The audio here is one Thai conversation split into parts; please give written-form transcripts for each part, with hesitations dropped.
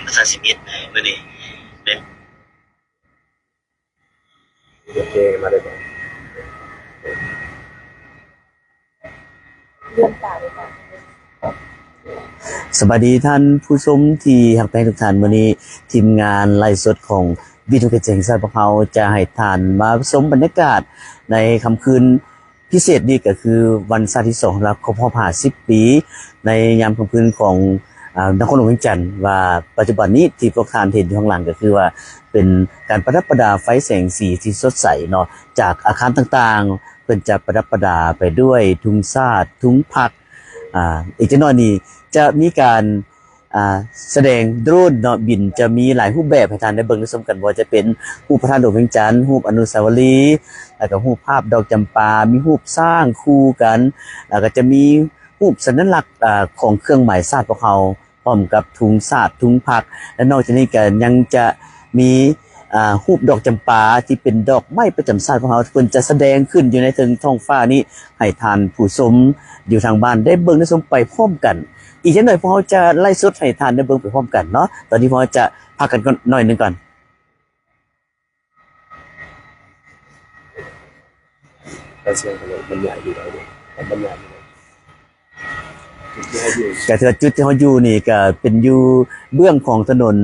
ภาษาสิบเอ็ดมื้อนี้เนี่ยโอเคมาได้ก่อนเรื่องตาเลยค่ะสวัสดีท่านผู้ชมที่หักแพงทุกท่านวันนี้ทีมงานไลฟ์สดของวิทูกเจงซาพะเขาจะให้ท่านมาชมบรรยากาศในค่ำคืนพิเศษนี้ก็คือวันศาสตร์ที่2รับครบรอบ50 ปีในยามค่ำคืนของนครหลวงเวียงจันทร์ว่าปัจจุบันนี้ที่พวกท่านเห็นอยู่ข้างหลังก็คือว่าเป็นการประดับประดาไฟแสงสีที่สดใสเนาะจากอาคารต่างๆเพิ่นจะประดับประดาไปด้วยทุ่งชาติทุ่งผักอีกจังน้อยนี้จะมีการแสดงโดรนเนาะบินจะมีหลายรูปแบบให้ท่านได้เบิ่งได้ชมกันว่าจะเป็นรูปพระธาตุหลวงเวียงจันทร์รูปอนุสาวรีย์แล้วก็รูปภาพดอกจำปามีรูปสร้างคู่กันแล้วก็จะมีรูปสัญลักษณ์ของเครื่องหมายชาติของเราพร้อมกับธงชาติธงผักและนอกจากนี้ก็ยังจะมีรูปดอกจำปาที่เป็นดอกไม้ประจำชาติของเราเพิ่นจะแสดงขึ้นอยู่ในท้องฟ้านี้ให้ท่านผู้ชมอยู่ทางบ้านได้เบิ่งได้ชมไปพร้อมกันอีกจังหน่อยพวกเราจะไล่สดให้ท่านได้เบิ่งไปพร้อมกันเนาะตอนนี้พวกเราจะพักกันก่อนหน่อยนึงก่อนไปเชียงขนมบรรยายอยู่แล้วเนี่ยบรรยายอยู่ก็ถือจุดที่เฮาอยู่นี่ก็เป็นอยู่เบื้องของถนน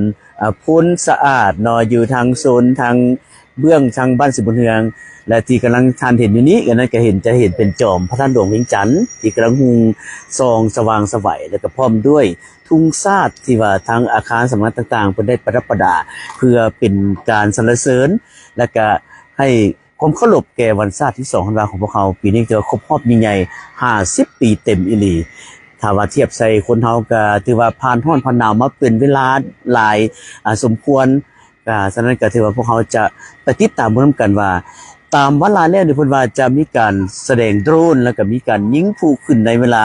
พ้นสะอาดเนาะอยู่ทางโซนทางเบื้องทางบ้านสิบุญเฮืองและที่กำลังท่านเห็นอยู่นี้ก็นั่นก็จะเห็นเป็นจอมพระธาตุหลวงเวียงจันทร์ที่กำลังหุงซองสว่างไสวแล้วก็พร้อมด้วยทุ่งชาติที่ว่าทางอาคารสำนักต่างๆเพิ่นได้ประดับประดาเพื่อเป็นการสรรเสริญและก็ให้ความเคารพแก่วันชาติที่2ธันวาคมของพวกเขาปีนี้จะครบรอบยิ่งใหญ่50 ปีเต็มอีหลีถ้าว่าเทียบใส่คนเฮาก็ถือว่าผ่านร้อนผ่านหนาวมาเป็นเวลาหลายสมควรฉะนั้นก็ถือว่าพวกเขาจะไปติดตามร่วมกันว่าตามเวลาแล้วนี่เพิ่นว่าจะมีการแสดงโดรนแล้วก็มีการยิงพลุขึ้นในเวลา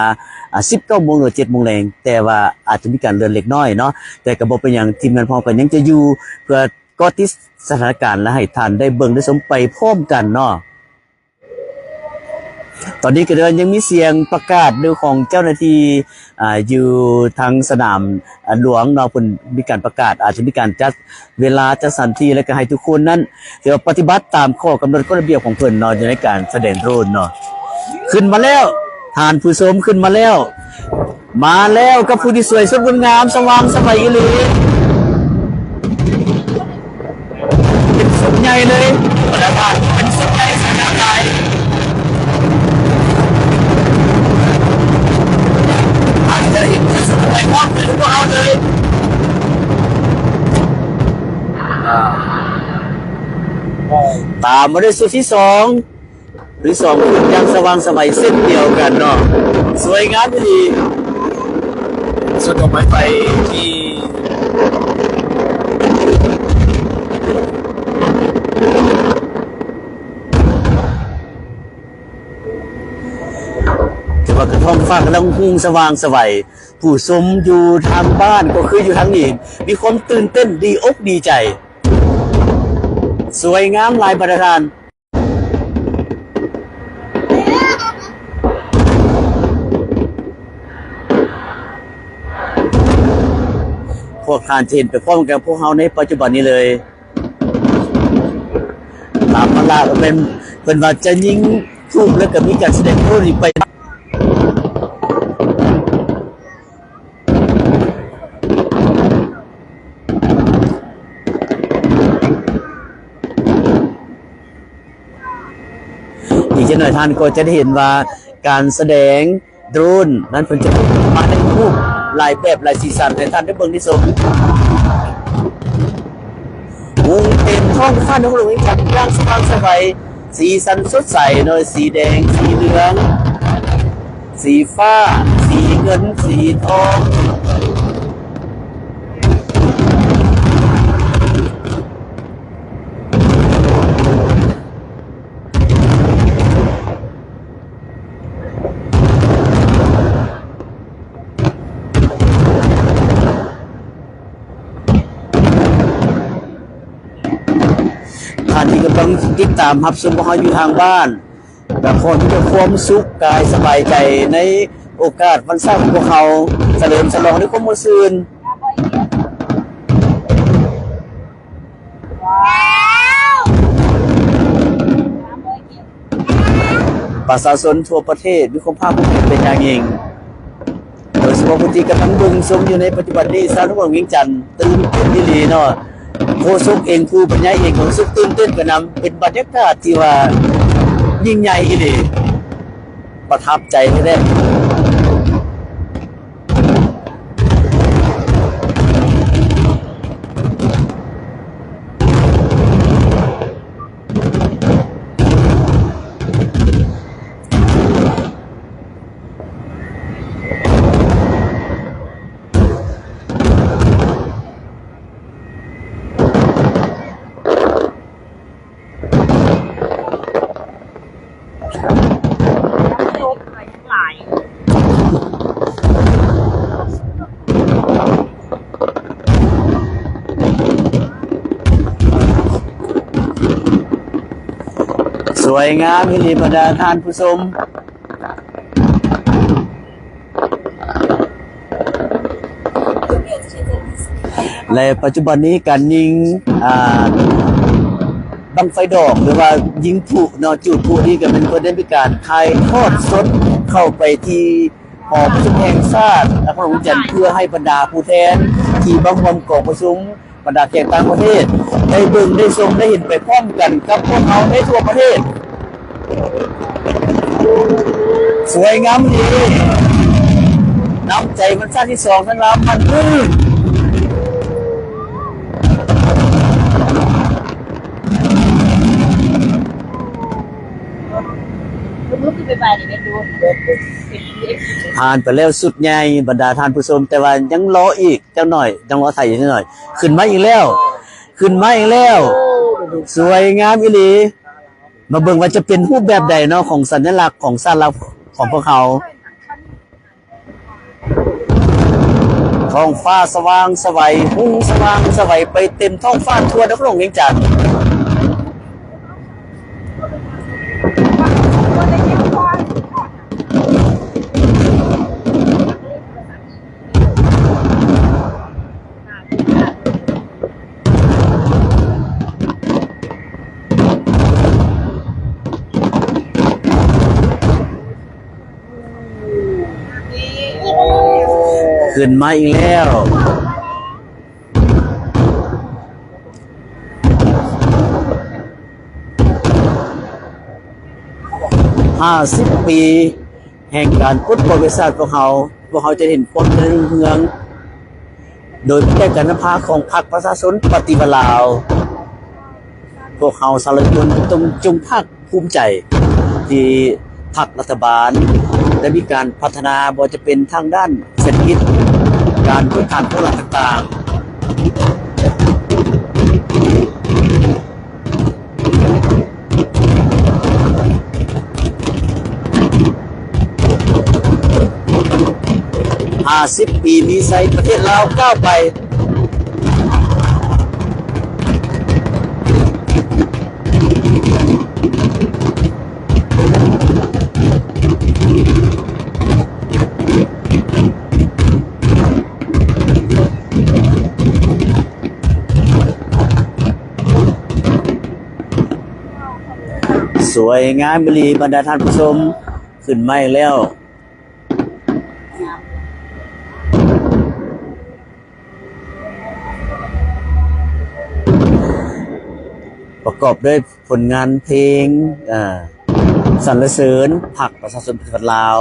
19 โมงหรือ7 โมงแลงแต่ว่าอาจจะมีการเลื่อนเล็กน้อยเนาะแต่ก็บ่เป็นหยังทีมงานพอก็ยังจะอยู่เพื่อเกาะติดสถานการณ์และให้ท่านได้เบิ่งได้ชมไปพร้อมกันเนาะตอนนี้ก็ยังมีเสียงประกาศดูของเจ้าหน้าที่อยู่ทางสนามหลวงเนาะเพิ่นมีการประกาศอาจจะมีการจัดเวลาจัดสถานที่แล้วก็ให้ทุกคนนั้นถือว่าปฏิบัติตามข้อกำหนดกฎระเบียบของเพิ่นเนาะในการแสดงโดรนเนาะขึ้นมาแล้วท่านผู้ชมขึ้นมาแล้วกับผู้ที่สวยสดงดงามสว่างไสวอีหลีเป็นสมใหญ่เลยประธานเป็นสมใหญ่สง่างามตามมาด้วยสุดที่2หรือ2ยังสว่างไสวเส้นเดียวกันเนาะสวยงามดีส่วนดอกไม้ไฟที่แต่ว่ากระท่อมฟ้ากำลังหุ่งสว่างไสวผู้ชมอยู่ทางบ้านก็คืออยู่ทางนี้มีความตื่นเต้นดีอกดีใจสวยงามหลายประการพวกท่านเห็นไปพร้อมกับพวกเฮาในปัจจุบันนี้เลยตามมาลาก็เป็นว่าจะยิงทุกแล้วก็มีการแสดงโดรนไปอีกเช่นหน่อยท่านก็จะได้เห็นว่าการแสดงโดรนนั้นเพิ่นจะมาในรูปหลายแบบหลายสีสันให้ท่านได้เบิ่งที่สุดวงเต็มท้องฟ้านครหลวงเวียงจันทร์อย่างสว่างไสวสีสันสดใสโดยสีแดงสีเหลืองสีฟ้าสีเงินสีทอง ท่านที่กำลังติดตามรับชมพวกเราอยู่ทางบ้านแต่ขอที่จะความสุขกายสบายใจในโอกาสวันเสาร์ของพวกเขาเฉลิมฉลองด้วยความมุ่งซื่น ประชาชนทั่วประเทศมีความภาคภูมิใจเป็นอย่างยิ่งโดยเฉพาะผู้ที่กำลังเบิ่งชมอยู่ในปัจจุบันนี้สาวทุกคนวิ่งจันทร์ตื่นเต้นอีหลีเนาะโฆษกเองผู้บรรยายเองของสุขตื่นเต้นกระนำเป็นบรรยากาศที่ว่ายิ่งใหญ่อีหลีประทับใจแท้ๆสวยงามอีหลีบรรดาท่านผู้ชมในปัจจุบันนี้การยิงบังไฟดอกหรือว่ายิงพลุเนาะจุดพลุนี่ก็เป็นประเด็นพิการถ่ายทอดสดเข้าไปที่หอประชุมแห่งชาตินครหลวงจันทร์เพื่อให้บรรดาผู้แทนที่บางวันกองประชุมบรรดาแขกต่างประเทศได้เบิ่งได้ชมได้เห็นไปพร้อมกันกับพวกเขาในทั่วประเทศสวยงามดีน้ำใจมันชาติที่สองทั้งลำมันคือผ่านไปแล้วสุดใหญ่บรรดาท่านผู้ชมแต่ว่ายังรออีกจังหน่อยยังรอถ่ายอีกหน่อยขึ้นมาอีกแล้วขึ้นมาอีกแล้วสวยงามอีหลีมาเบิ่งว่าจะเป็นรูปแบบใดเนาะของสัญลักษณ์ของชาติเราของพวกเขาท้องฟ้าสว่างสวัยหุ้งสว่างสวัยไปเต็มท้องฟ้าทั่วนครหลวงเวียงจันทร์ขึ้นมาอีกแล้ว50 ปีแห่งการปลดปล่อยประวัติศาสตร์พวกเขาจะเห็นความเจริญรุ่งเรืองโดยแก้การนำพาของพรรคประชาชนปฏิวัติลาวพวกเขาสารชนต้องจงภาคภูมิใจที่พรรครัฐบาลได้มีการพัฒนาบ่ว่าจะเป็นทางด้านเศรษฐกิจการบริการพวกเราต่างๆ50 ปีมีไซประเทศลาวก้าวไปสวยงามบรีบรรดาท่านผู้ชมขึ้นมาแล้วประกอบด้วยผลงานเพลงสรรเสริญพรรคประชาชนปฏิวัติลาว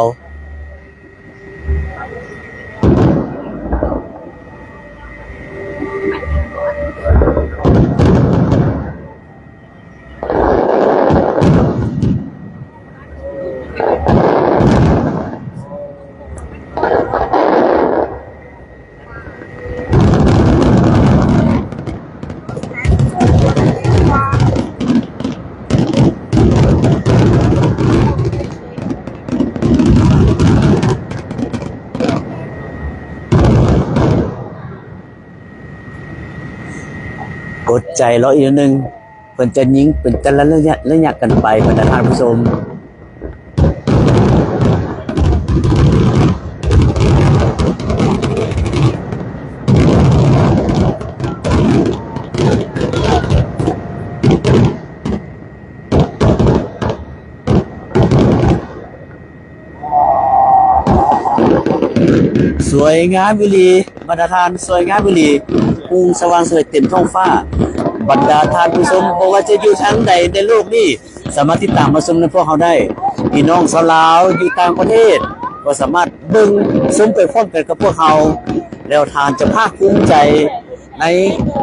อดใจรออีกนิดนึงเพิ่นจะยิงเป็นแต่ละระยะกันไปบรรดาท่านผู้ชม วยงามวิลีบรรดาทานสวยงามวิลีพุ่งสว่างสวยเต็มท้องฟ้าบรรดาทานผู้ชมบอกว่าจะอยู่ทางใดในโลกนี้สามารถติดตามมาชมในพวกเขาได้พี่น้องชาวลาวอยู่ต่างประเทศก็สามารถเบิ่งชมไปพร้อมกันกับพวกเขาแล้วทานจะภาคภูมิใจใน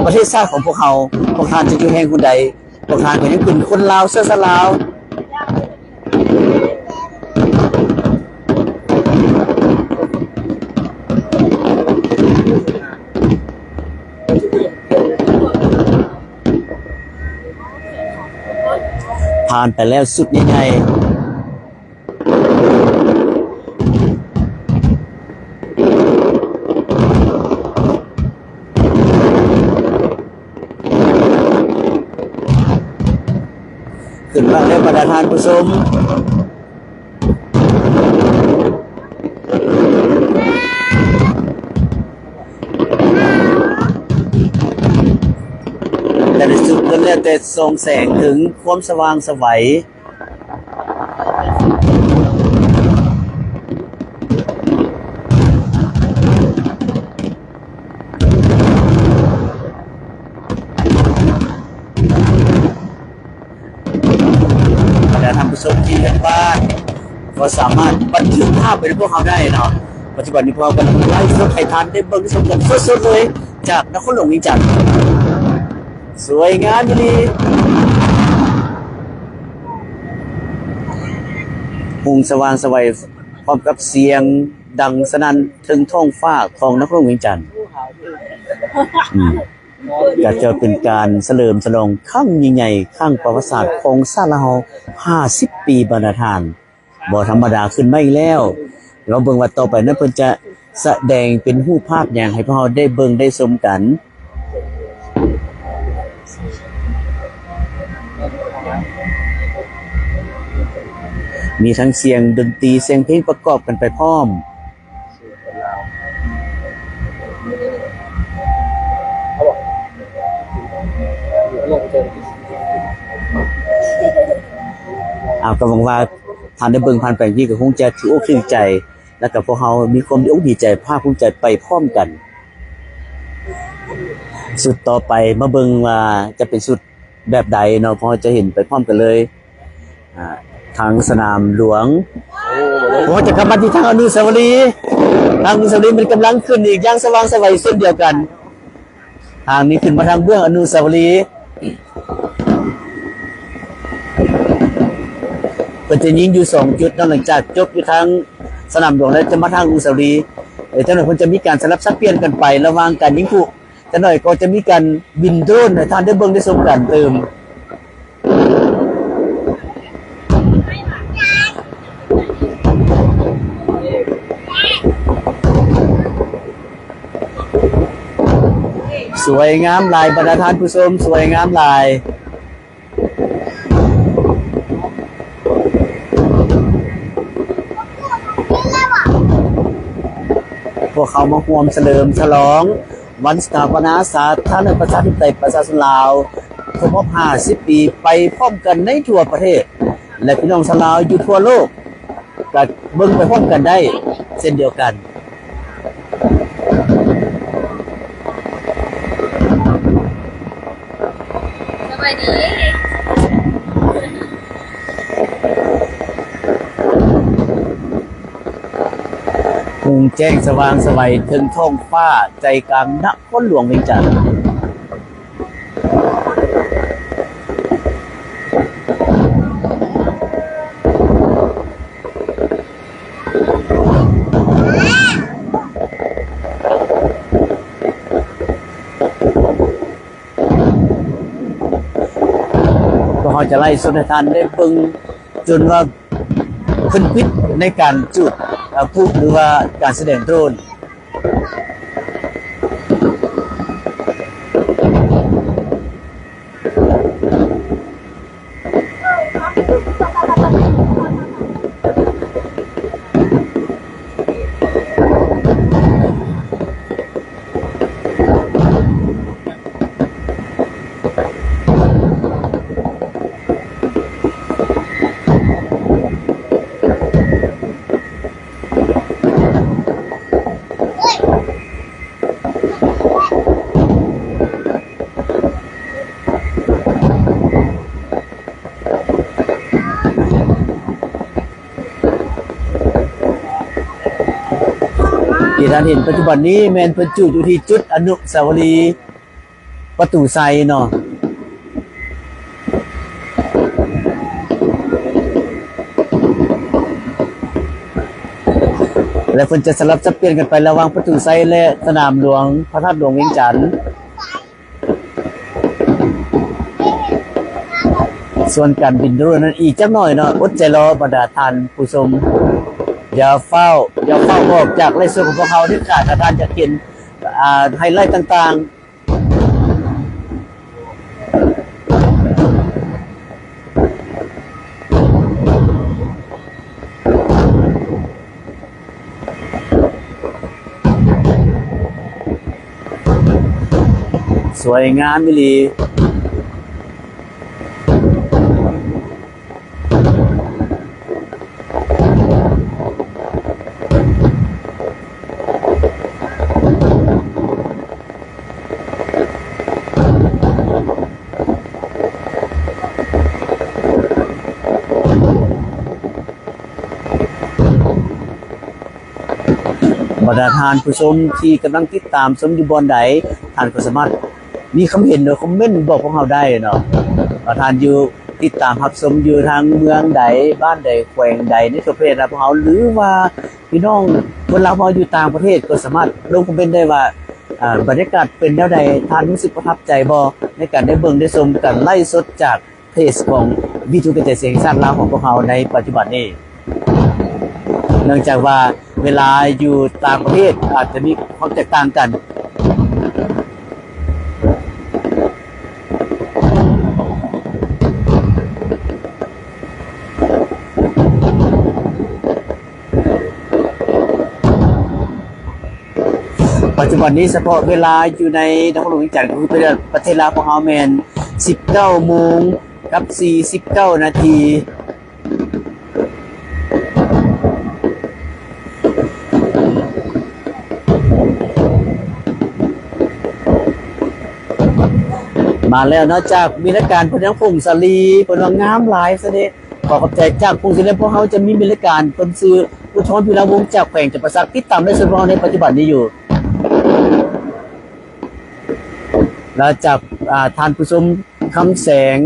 ประเทศชาติของพวกเขาพวกทานจะอยู่แห่งคนใดพวกทานก็ยังเป็นคนลาวเสื้อสลาวผ่านไปแล้วสุดยังไงขึ้นมาแล้วบรรดาทานผู้ชมแต่ในสุดก็แล้วแต่ส่องแสงถึงความสว่างไสวท่านผู้ชมที่เห็นบ้านก็สามารถบันทึกภาพไปในพวกเขาได้เนาะปัจจุบันนี้พวกเรากำลังไลฟ์สดให้ทานได้เบิ่งชมกันสดๆเลยจากนครหลวงเวียงจันทร์สวยงามดีหุ่งสว่างไสวพร้อมกับเสียงดังสนั่นถึงท้องฟ้าของนครหลวงเวียงจันทร์ก็จะเป็นการเฉลิมฉลองครั้งยิ่งใหญ่ครั้งประวัติศาสตร์ของชาติลาว50 ปีบรรณาทานบ่ธรรมดาขึ้นมาอีกแล้วเราเบิ่งว่าต่อไปนั้นเพิ่นจะแสดงเป็นรูปภาพหยังให้พวกเราได้เบิ่งได้ชมกันมีทั้งเสียงดนตรีเสียงเพลงประกอบกันไปพร้อมก็หวังว่าท่านได้เบิ่งผ่านไปที่ก็คงจะถืออกถือใจแล้วก็พวกเรามีความดีอกดีใจภาคภูมิใจไปพร้อมกันสุดต่อไปมาเบิ่งว่าจะเป็นสุดแบบใดเนาะพอจะเห็นไปพร้อมกันเลยทางสนามหลวงโอ้จะกลับมาที่ทางอนุสาวรีย์ทางอนุสาวรีย์มันกำลังขึ้นอีกอย่างสว่างไสวเช่นเดียวกันทางนี้ขึ้นมาทางเบื้องอนุสาวรีย์ก็จะยิงอยู่2จุดหลังจากจบอยู่ทางสนามหลวงแล้วจะมาทางอนุสาวรีย์เจ้าหน่อยคนจะมีการสลับซับเปลี่ยนกันไประหว่างการยิงผู้เจ้าหน่อยก็จะมีการบินโดรนให้ท่านได้เบิ่งได้ชมกันเติมสวยงามลายบรรดาท่านผู้ชมสวยงามลายพวกเขามาร่วมเฉลิมฉลองวันสถาปนาสาธารณรัฐประชาธิปไตยประชาชนลาวครบรอบ50 ปีไปพร้อมกันในทั่วประเทศและพี่น้องชาวลาวอยู่ทั่วโลกก็เบิ่งไปพร้อมกันได้เช่นเดียวกันสวัสดีหุ่งแจ้งสว่างไสวถึงท้องฟ้าใจกลางนครหลวงเวียงจันทร์ก็เขาจะไล่สนทานได้เบิ่งจนว่าขึ้นพิษในการจุดพูดหรือว่าการแสดงโดรน ท่านเห็นปัจจุบันนี้แมนเพิ่นจุอยู่ที่จุดอนุสาวรีย์ประตูไซเนาะและเพิ่นจะสลับสับเปลี่ยนกันไประหว่างประตูไซและสนามหลวงพระธาตุหลวงเวียงจันทน์ส่วนการบินโดรนนั้นอีกจักหน่อยเนาะอดใจรอบรรดาท่านผู้ชมอย่าเฝ้าออกจากไล่ส่วนของพวกเขาที่ขาดท่านจะเห็นไฮไลท์ต่างๆสวยงามมิลีบรรดาทานผู้ชมที่กำลังติดตามชมอยู่บอนใดท่านก็สามารถมีคำเห็นหรือคอมเมนต์บอกพวกเราได้เนาะว่าท่านอยู่ติดตามรับชมอยู่ทางเมืองใดบ้านใดแขวงใดในประเทศพวกเราหรือว่าพี่น้องคนลาวมาอยู่ต่างประเทศก็สามารถลงคอมเมนต์ได้ว่าบรรยากาศเป็นแนวใดท่านรู้สึกประทับใจบ่ในการได้เบิ่งได้ชมกันไล่สดจากเพจของวิทูกระจายเสียงชาติลาวของพวกเราในปัจจุบันนี้เนื่องจากว่าเวลาอยู่ต่างประเทศอาจจะมีความแตกต่างกันปัจจุบันนี้เฉพาะเวลาอยู่ในนครหลวงเวียงจันทร์ก็คือประเทศลาวของเฮาแม่น 19 โมงกับ 49 นาทีมาแล้วนอกจากมีรายการพนักพงศาลีเพิ่นว่างามหลายซะเด้ขอขอบใจจากพงศาลีพวกเฮาจะมีรายการเพิ่นซื้ออุทธรพิราวงศ์จากแขวงจำปาสักติดตามได้ส่วนพวกเฮาในปัจจุบันนี้อยู่แล้วจากท่านผู้ชมคำแสง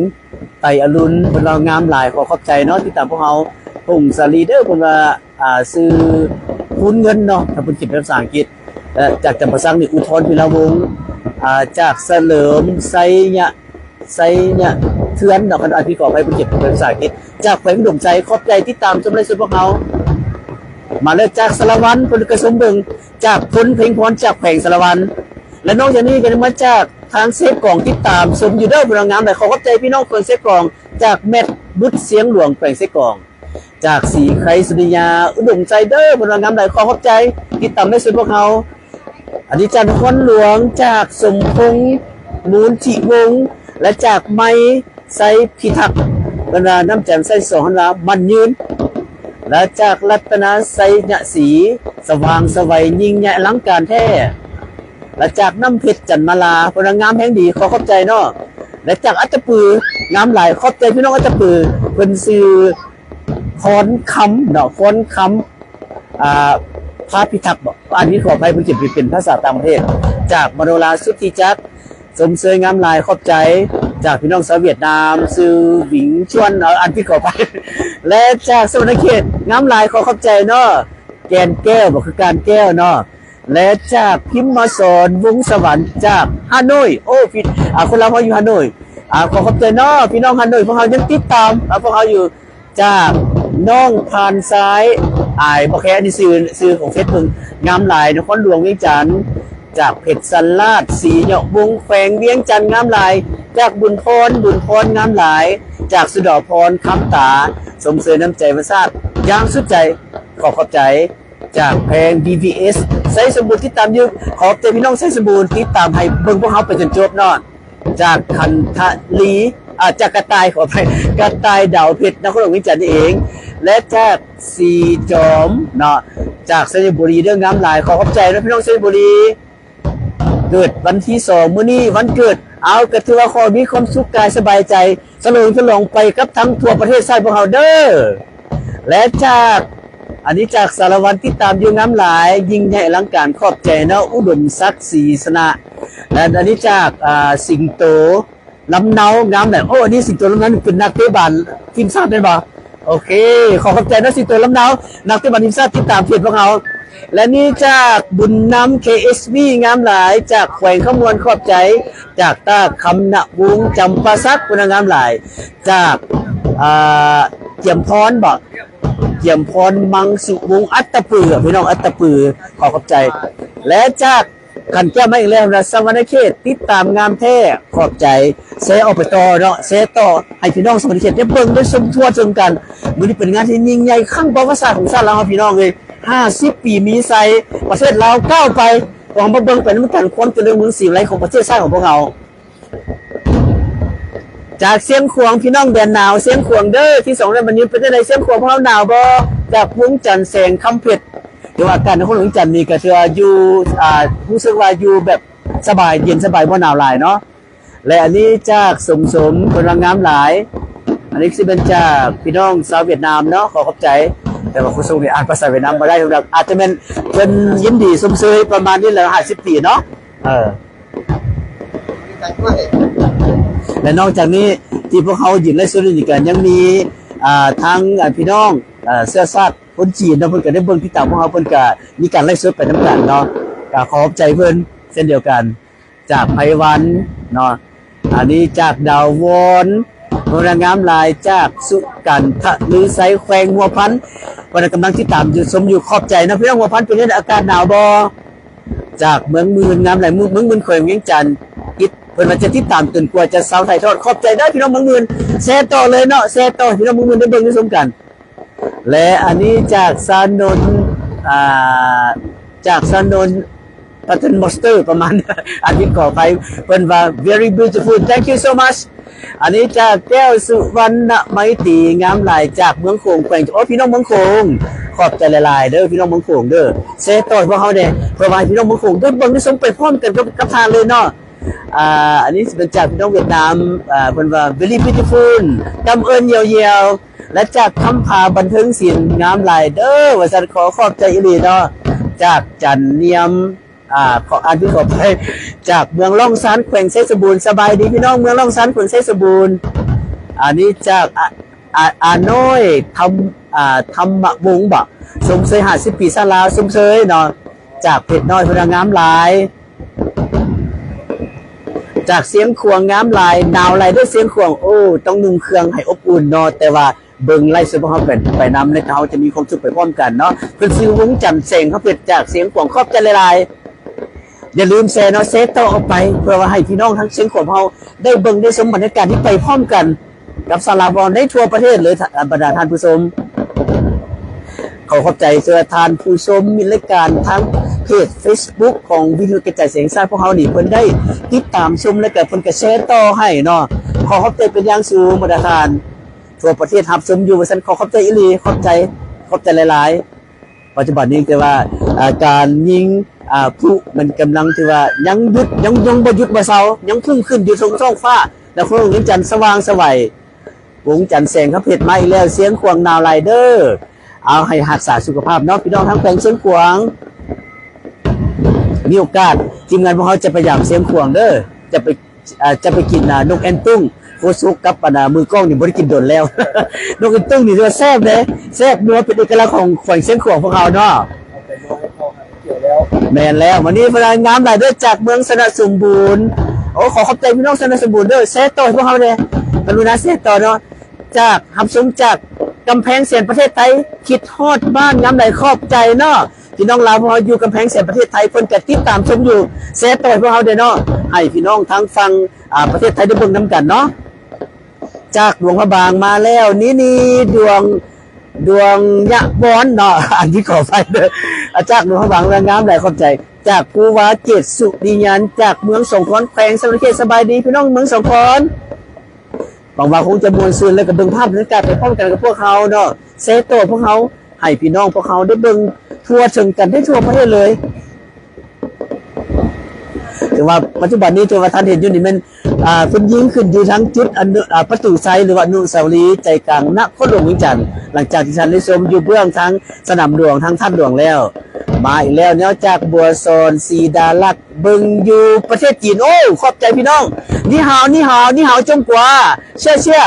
ไตอรุณเพิ่นว่างามหลายขอขอบใจเนาะที่ตามพวกเฮาพงศาลีเด้อเพิ่นว่าซื้อคูณเงินเนาะถ้าเพิ่นคิดเป็นภาษาอังกฤษและจากจำปาสักนี่อุทธรพิราวงศ์จากเสลิมไซเนี่ยเทือนดอกกันพี่ขอไปผู้เก็บเป็นภาษาอังกฤษจากแขวงดงใจขอบใจที่ตามชมไลฟ์สดพวกเขามาเลยจากสารวันพลกระสมบึงจากพลเพ่งพรจากแขวงสารวันและนอกจากนี้ก็มาจากทางเซฟกล่องที่ตามชมอยู่เด้อพลังงานแต่ขอขอบใจพี่น้องคนเซฟกล่องจากแมทบุตรเสียงหลวงแขวงเซฟกล่องจากสีไครสุริยาอุดมใจเด้อพลังงานแต่ขอขอบใจที่ตามได้สดพวกเขาอธิจันทร์ควันหลวงจากสมพงษ์มูลจิวงศ์และจากไม้ไซพิทักษ์บรรดาน้ำแจ่มไซสองลามันยืนและจากรัตนาไซญะสีสว่างสวัยยิ่งใหญ่อลังการแท้และจากน้ำเพชรจันมาลาพลังงามแห่งดีขอขอบใจเนาะและจากอัจฉปืองามหลายขอบใจพี่น้องอัจฉปือเป็นซื้อคอนคำเนาะคอนคำพระพิทักษ์บอกอันนี้ขออภัยผู้เขียนเป็นภาษาต่างประเทศจากมโนราสุทธิจักรสมเสยงามลายขอบใจจากพี่น้องชาวเวียดนามซื้อหวิงชวนอันที่ขอไปและจากสวรรณเขตงามลายขอขอบใจเนาะแกนแก้วบอกคือการแก้วเนาะและจากพิมพ์มาสอนวงสวรรค์จากฮานอยโอ้พี่คนเราอยู่ฮานอยขอขอบใจเนาะพี่น้องฮานอยพวกเรายังติดตามพวกเราอยู่จากน้องพานซ้ายบอกแค่นี่ซื้อของเฟซบุ๊กงามหลายนครหลวงเวียงจันทร์จากเพชรสันลาดสีเหยาะวงแขวงเวียงจันทร์งามหลายจากบุญพรงามหลายจากสุดาพรคำตาสมเสยน้ำใจประสาทย่างสุดใจขอขอบใจจากแพง BVS ไซสมบูรณ์ที่ตามอยู่ขอบใจพี่น้องไซสมบูรณ์ที่ตามให้เบิ่งพวกเขาไปจนจบเนาะจากคันทะลีจากกระต่ายขอไปกระต่ายดาวเพชรนครหลวงเวียงจันทร์นี่เองและจากสีจอมเนาะจากเซนบุรีเรื่องงามหลายขอขอบใจนะพี่น้องเซนบุรีเกิดวันที่2มื้อนี้วันเกิดเอากระถือว่าขอมีความสุขกายสบายใจฉลองไปกับทั้งทั่วประเทศชาติพวกเราเด้อและจาก อันนี้จากสารวัตรที่ตามอยู่งามหลายยิ่งใหญ่อลังการขอบใจเนาะอุดมศักดิ์ศรีสนะและอันนี้จากสิงโตลำเนางามแหละโอ้อันนี้สิงโตลำเนาเป็นนักเตะบอลทีมชาติเป็นบ่โอเคขอบใจนะสิงโตลำเนานักเตะบอลทีมชาติที่ตามเพจพวกเราและนี่จากบุญนำ KSV งามหลายจากแขวงขมวนขอบใจจากตาคำนะวงจำปาซักคุณงามหลายจากเจียมพรบอกเจียมพรมังสุวงอัตตปือพี่น้องอัตตปือขอบใจและจากกันแก้วไม่อีกแล้วนะสวรรณเขตติดตามงามแท้ขอบใจเซออกไปต่อเนาะเซต่อให้พี่น้องสวรรณเขตได้เบิ่งได้ชมทั่วจนกันมื้อนี้เป็นงานที่ยิ่งใหญ่ครั้งประวัติศาสตร์ของชาติเราพี่น้องเลย50 ปีมีไซประเทศเราก้าวไปลองมาเบิ่งไปนำกันความเจริญเมืองสีไรของประเทศชาติของพวกเราจากเสียงขวงพี่น้องแดนหนาวเสียงขวงเด้อที่2เดือนวันนี้เป็นจังได๋เสียงขวงพวกเราหนาวบ่จากวงจันทร์แสงคำเพชรเดี๋ยวอาการของวงจันทร์นี่ก็คืออยู่รู้สึกว่าอยู่แบบสบายเย็นสบายบ่หนาวหลายเนาะและอันนี้จากสมพลังงามหลายอันนี้สิเป็นจากพี่น้องชาวเวียดนามเนาะขอขอบใจแต่ว่าผู้ทรงนี่อ่านภาษาเวียดนามบ่ได้ครับอาจจะเป็นเพิ่นยินดีสมเสยประมาณนี้แหละ50 ปีเนาะและนอกจากนี้ที่พวกเขายืนไล่สุดนี่กันยังมีทั้งพี่น้องเสื้อซัดคนจีนเนาะเพิ่นก็ได้เบิ่งที่ตามพวกเขาเพิ่นก็มีการไล่สดไปนำกันเนาะก็ขอบใจเพิ่นเช่นเดียวกันจากไพวันเนาะอันนี้จากดาววอนพลังงามหลายจากสุกันทะลือไสแขวงหัวพันวันกำลังที่ตามอยู่สมอยู่ขอบใจนะพี่น้องหัวพันเป็นอากาศหนาวบ่จากเมืองมื่นงามหลายเมืองมื่นแขวงเวียงจันทร์เพิ่นว่าจะติดตามจนกว่าจะเซาถ่ายทอดขอบใจได้พี่น้องเมืองมื่นแชร์ต่อเลยเนาะแชร์ต่อพี่น้องเมืองมื่นได้เบิ่งได้ชมกันและอันนี้จากสานนจากสานนพัฒนมอสเตอร์ประมาณอันนี้ขอไปเพิ่นว่า very beautiful thank you so much อันนี้จากแก้วสุวรรณไมตรีงามหลายจากเมืองโขงแขวงโอ้พี่น้องเมืองโขงขอบใจหลายๆเด้อพี่น้องเมืองโขงเด้อเซต่อพวกเขาเนี่ยเพราะว่าพี่น้องเมืองโขงได้เบิ่งได้ชมไปพร้อมกันกับทางเลยเนาะอันนี้เป็นจากพี่น้องเวียดนามเพิ่นว่า very beautiful กำเอิญเยียวๆและจากคำพาบันเทิงศิลป์งามหลายเด้อว่าซั่นขอขอบใจอีหลีเนาะจากจันเนียมขออ่านพี่ขอไปจากเมืองล่องซานแขวงไซสบูรณ์สบายดีพี่น้องเมืองล่องซานแขวงไซสบูรณ์อันนี้จากน้อยทำมะวงบะสมเสย50 ปีซาลาวสมเสยเนาะจากเพชรน้อยพลังงามหลายจากเสียงขวงงามหลายหนาวหลายด้วยเสียงขวงโอ้ต้องนุ่งเครื่องให้อบอุ่นเนาะแต่ว่าเบิ่งไล่สุภาพเป็นไปนำในเขาจะมีความสุขไปพร้อมกันเนาะเพิ่นซื้อวงจันทร์แสงเขาเพชรจากเสียงขวงขอบใจหลายๆอย่าลืมแชร์เนาะเซฟต่อออกไปเพื่อว่าให้พี่น้องทั้งเสียงขวงเฮาได้เบิ่งได้ชมบรรยากาศที่ไปพร้อมกันกับสารบอนได้ทั่วประเทศเลยบรรดาท่านผู้ชมขอขอบใจเสื้อทานผู้ชมมีรายการทั้งเพจ Facebook ของวิทยุกระจายเสียงสายพวกเฮานี่เพิ่นได้ติดตามชมและก็เพิ่นก็แชร์ต่อให้เนาะขอขอบใจเป็นอย่างสูงบรรดาท่านทั่วประเทศรับชมอยู่ว่าซั่นขอขอบใจอีหลีขอบใจหลายๆปัจจุบันนี้คือว่าการยิงผู้มันกำลังที่ว่ายังหยุดยังบ่หยุดบ่เซายังพุ่งขึ้นอยู่ตรงท้องฟ้าแล้วโครงจันทร์สว่างสวัยวงจันทร์แสงเขาเพชรมาอีกแล้วเสียงขวงนาวไลเดอร์เอาให้รักษาสุขภาพเนาะพี่น้องทั้งแขวงเสียงขวงมีโอกาสทีมงานพวกเขาจะพยายามเสียงขวงเด้อจะไปกินนกแอนตุ้งโคซุกกับมือกล้องนี่บ่ได้กินโดนแล้ว นกแอนตุ้งนี่ว่าแซ่บเด้แซ่บนัวเป็นเอกลักษณ์ของแขวงเสียงขวงพวกเขาเนาะแม่นแล้ววันนี้พลังงามหลายเด้อจากเมืองสนะสมบูรณ์โอ้ขอขอบใจพี่น้องสนะสมบูรณ์เด้อแซ่ต่อพวกเขาเด้กรุณาแซ่ต่อเนาะจากหับสมจากกำแพงเสียนประเทศไทยคิดฮอดบ้านงามหลายขอบใจเนาะพี่น้องลาวพออยู่กำแพงเสียนประเทศไทยเพิ่นก็ติดตามชมอยู่แซ่ต่อพวกเขาเด้อเนาะให้พี่น้องทั้งฟังประเทศไทยได้เบิ่งนำกันเนาะจากหลวงพระบางมาแล้วนี่ดวงยะบอนเนาะอันที่ขอไปเด้อจากหลวงพระบางแรงงามหลายขอบใจจากภูวาเกตสุริยันจากเมืองสงขลาแขวงสวรรณเขตสบายดีพี่น้องเมืองสงขลาหวังว่าคงจะมวลซื่นแล้วก็เบิ่งภาพบรรยากาศไปพร้อมกันกับพวกเขาเนาะเซโตพวกเขาให้พี่น้องพวกเขาได้เบิ่งทั่วถึงกันได้ทั่วประเทศเลยถึงว่าปัจจุบันนี้ถือว่าท่านเห็นอยู่นี่มัน เพิ่นยิงขึ้นอยู่ทั้งจุดประตูไซหรือว่าอนุสาวรีย์ใจกลางนครหลวงเวียงจันทน์หลังจากที่ท่านได้ชมอยู่เบื้องทั้งสนามหลวงทั้งท่านหลวงแล้วมาอีกแล้วแนวจากบัวซอนสีดาลักเบิงอยู่ประเทศจีนโอ้ขอบใจพี่น้องนี่หาวนี่หาวนี่หาวจงกว่าเชื่อ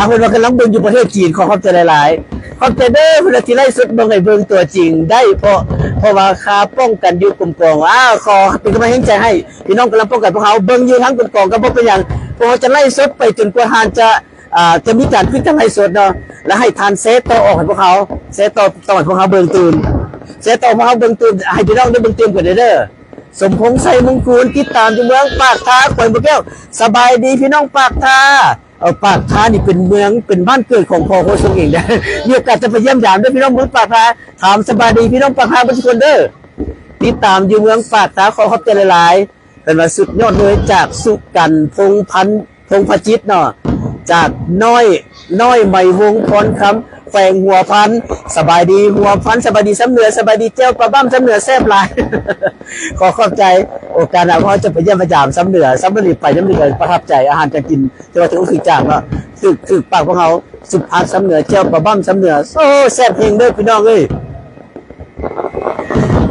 เพิ่นว่ากำลังเบิงอยู่ประเทศจีนขอบใจหลายๆขอบใจเด้อเพิ่นที่ไล่สุดเบิงให้เบิงตัวจริงได้เพราะว่าคาป้องกันอยู่กลุ่มกองขอเป็นกำลังใจให้พี่น้องกำลังป้องกันพวกเขาเบิงอยู่ทั้งกลุ่มกองก็บ่เป็นหยังพอจะไล่สดไปจนกว่าทานจะมีการขึ้นทางไล่สดเนาะแล้วให้ทานเซตต่อออกให้พวกเขาเซตต่อให้พวกเขาเบิงตื่นเซตต่อพวกเขาเบิงตื่นให้พี่น้องได้เบิงตื่นกันเด้อสมพงษ์ไสมงคลติดตามอยู่เมืองปากท่าแขวงบ่อแก้วสบายดีพี่น้องปากท่าปากท่านี่เป็นเมืองเป็นบ้านเกิดของพ่อโคชงเองนะมีโอกาสจะไปเยี่ยมยามด้วยพี่น้องเมืองปากท่าถามสบายดีพี่น้องปากท่าทุกคนเด้อติดตามอยู่เมืองปากท่าขอขอบใจหลายๆเป็นว่าสุดยอดเลยจากสุกันพงพจิตเนาะจากน้อยใหม่วงพรคำแฝงหัวพันสบายดีหัวพันสบายดีสำเหนือสบายดีเจ้าปลาบ้ามสำเหนือแซ่บหลาย ขอขอบใจโอกาสหน้าพ่อจะไปเยี่ยมประจามสำเหนือไปน้ำเหนือประทับใจอาหารการกินแต่ว่าถึงคือจางเนาะคือปากพวกเขาสุภาพสำเหนือเจ้าปลาบ้ามสำเหนือโอ้แซ่บเฮงเด้อพี่น้องเอ้ย